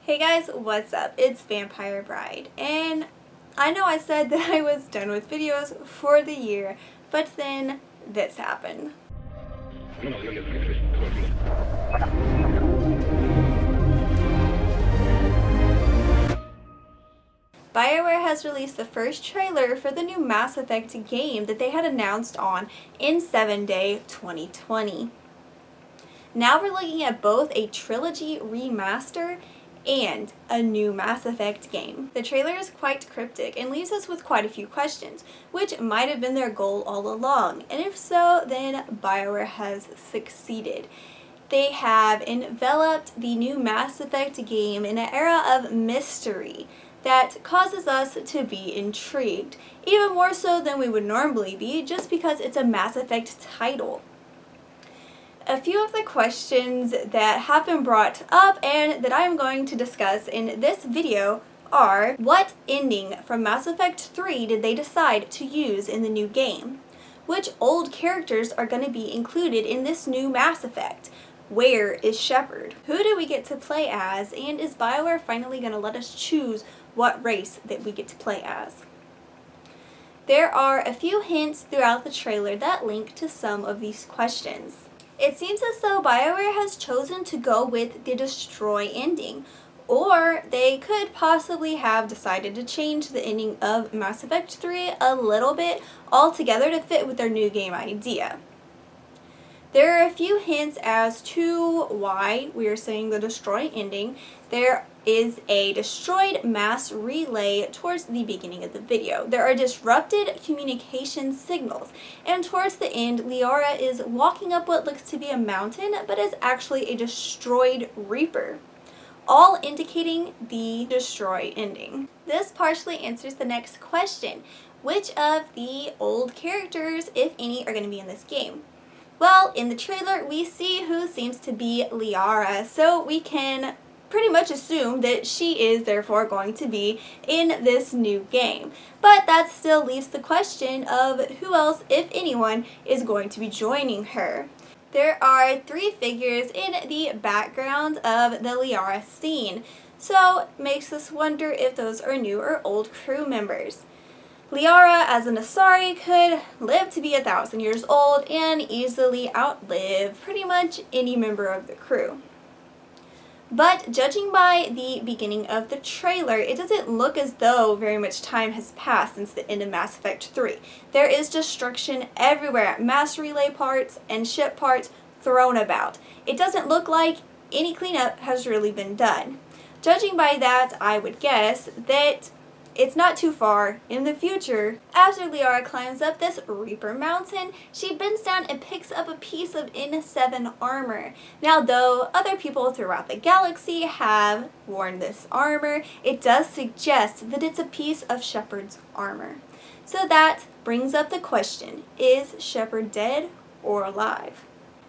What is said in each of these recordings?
Hey guys, what's up? It's Vampire Bride, and I know I said that I was done with videos for the year, but then this happened. Bioware has released the first trailer for the new Mass Effect game that they had announced on in 7-Day 2020. Now we're looking at both a trilogy remaster and a new Mass Effect game. The trailer is quite cryptic and leaves us with quite a few questions, which might have been their goal all along, and if so, then Bioware has succeeded. They have enveloped the new Mass Effect game in an era of mystery that causes us to be intrigued, even more so than we would normally be just because it's a Mass Effect title. A few of the questions that have been brought up and that I am going to discuss in this video are: what ending from Mass Effect 3 did they decide to use in the new game? Which old characters are going to be included in this new Mass Effect? Where is Shepard? Who do we get to play as? And is Bioware finally going to let us choose what race that we get to play as? There are a few hints throughout the trailer that link to some of these questions. It seems as though Bioware has chosen to go with the destroy ending, or they could possibly have decided to change the ending of Mass Effect 3 a little bit altogether to fit with their new game idea. There are a few hints as to why we are saying the destroy ending. There is a destroyed mass relay towards the beginning of the video. There are disrupted communication signals, and towards the end, Liara is walking up what looks to be a mountain, but is actually a destroyed Reaper, all indicating the destroy ending. This partially answers the next question: which of the old characters, if any, are going to be in this game? Well, in the trailer, we see who seems to be Liara, so we can pretty much assume that she is therefore going to be in this new game. But that still leaves the question of who else, if anyone, is going to be joining her. There are 3 figures in the background of the Liara scene, so it makes us wonder if those are new or old crew members. Liara, as an Asari, could live to be 1,000 years old and easily outlive pretty much any member of the crew. But judging by the beginning of the trailer, it doesn't look as though very much time has passed since the end of Mass Effect 3. There is destruction everywhere, mass relay parts and ship parts thrown about. It doesn't look like any cleanup has really been done. Judging by that, I would guess that it's not too far in the future. After Liara climbs up this Reaper mountain, she bends down and picks up a piece of N7 armor. Now, though other people throughout the galaxy have worn this armor, it does suggest that it's a piece of Shepard's armor. So that brings up the question: is Shepard dead or alive?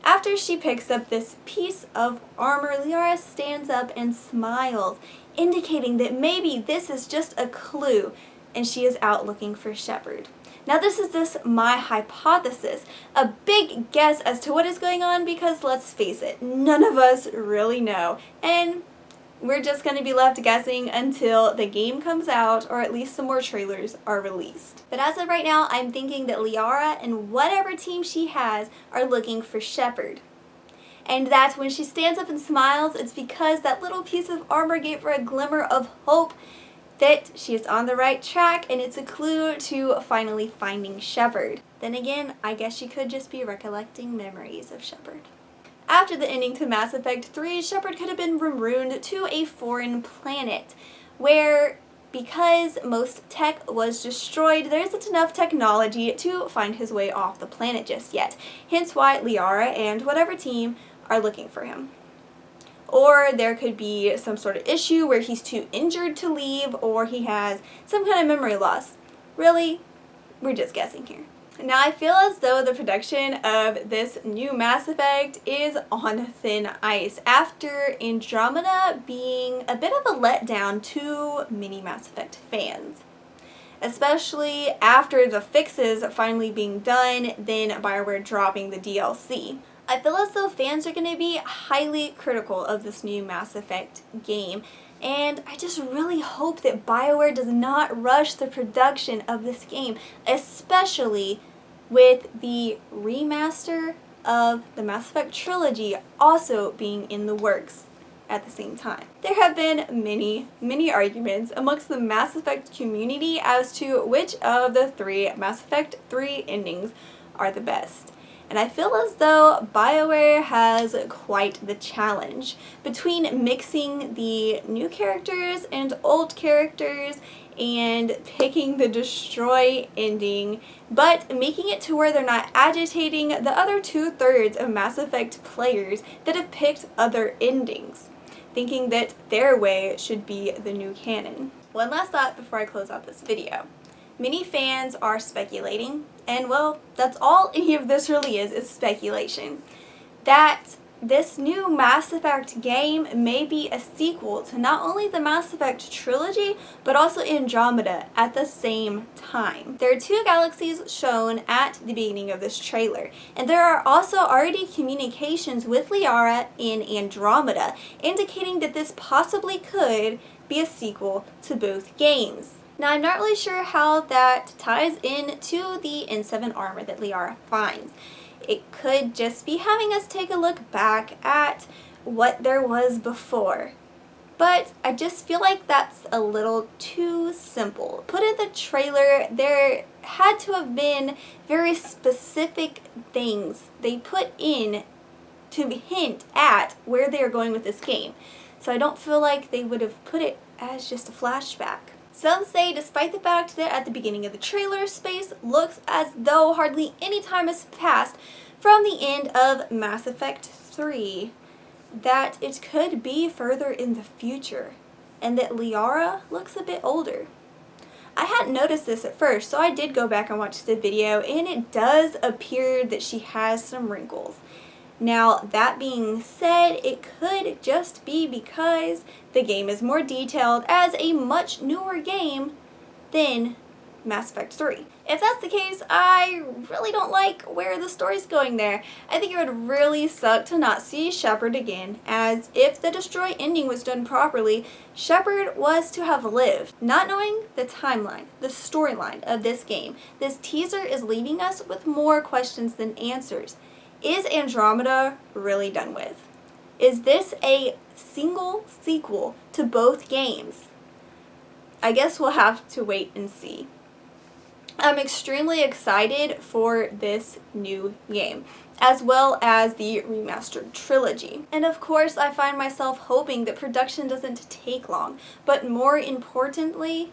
After she picks up this piece of armor, Liara stands up and smiles, indicating that maybe this is just a clue and she is out looking for Shepard. Now, this is just my hypothesis, a big guess as to what is going on, because let's face it, none of us really know, and we're just going to be left guessing until the game comes out, or at least some more trailers are released. But as of right now, I'm thinking that Liara and whatever team she has are looking for Shepard. And that when she stands up and smiles, it's because that little piece of armor gave her a glimmer of hope that she is on the right track, and it's a clue to finally finding Shepard. Then again, I guess she could just be recollecting memories of Shepard. After the ending to Mass Effect 3, Shepard could have been marooned to a foreign planet where, because most tech was destroyed, there isn't enough technology to find his way off the planet just yet. Hence why Liara and whatever team are looking for him. Or there could be some sort of issue where he's too injured to leave, or he has some kind of memory loss. Really, we're just guessing here. Now, I feel as though the production of this new Mass Effect is on thin ice after Andromeda being a bit of a letdown to many Mass Effect fans. Especially after the fixes finally being done, then Bioware dropping the DLC. I feel as though fans are going to be highly critical of this new Mass Effect game, and I just really hope that Bioware does not rush the production of this game, especially with the remaster of the Mass Effect trilogy also being in the works at the same time. There have been many arguments amongst the Mass Effect community as to which of the three Mass Effect 3 endings are the best. And I feel as though Bioware has quite the challenge between mixing the new characters and old characters and picking the destroy ending, but making it to where they're not agitating the other 2/3 of Mass Effect players that have picked other endings, thinking that their way should be the new canon. One last thought before I close out this video. Many fans are speculating, and well, that's all any of this really is speculation, that this new Mass Effect game may be a sequel to not only the Mass Effect trilogy, but also Andromeda at the same time. There are 2 galaxies shown at the beginning of this trailer, and there are also already communications with Liara in Andromeda, indicating that this possibly could be a sequel to both games. Now, I'm not really sure how that ties in to the N7 armor that Liara finds. It could just be having us take a look back at what there was before. But I just feel like that's a little too simple. Put in the trailer, there had to have been very specific things they put in to hint at where they are going with this game. So I don't feel like they would have put it as just a flashback. Some say, despite the fact that at the beginning of the trailer, space looks as though hardly any time has passed from the end of Mass Effect 3, that it could be further in the future, and that Liara looks a bit older. I hadn't noticed this at first, so I did go back and watch the video, and it does appear that she has some wrinkles. Now, that being said, it could just be because the game is more detailed as a much newer game than Mass Effect 3. If that's the case, I really don't like where the story's going there. I think it would really suck to not see Shepard again, as if the Destroy ending was done properly, Shepard was to have lived. Not knowing the timeline, the storyline of this game, this teaser is leaving us with more questions than answers. Is Andromeda really done with? Is this a single sequel to both games? I guess we'll have to wait and see. I'm extremely excited for this new game, as well as the remastered trilogy. And of course, I find myself hoping that production doesn't take long, but more importantly,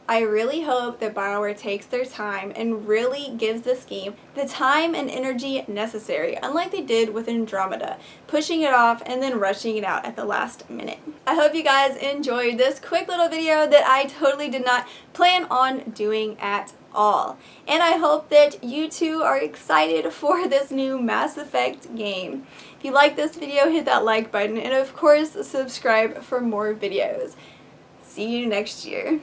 I really hope that Bioware takes their time and really gives this game the time and energy necessary, unlike they did with Andromeda, pushing it off and then rushing it out at the last minute. I hope you guys enjoyed this quick little video that I totally did not plan on doing at all. And I hope that you too are excited for this new Mass Effect game. If you like this video, hit that like button, and of course, subscribe for more videos. See you next year.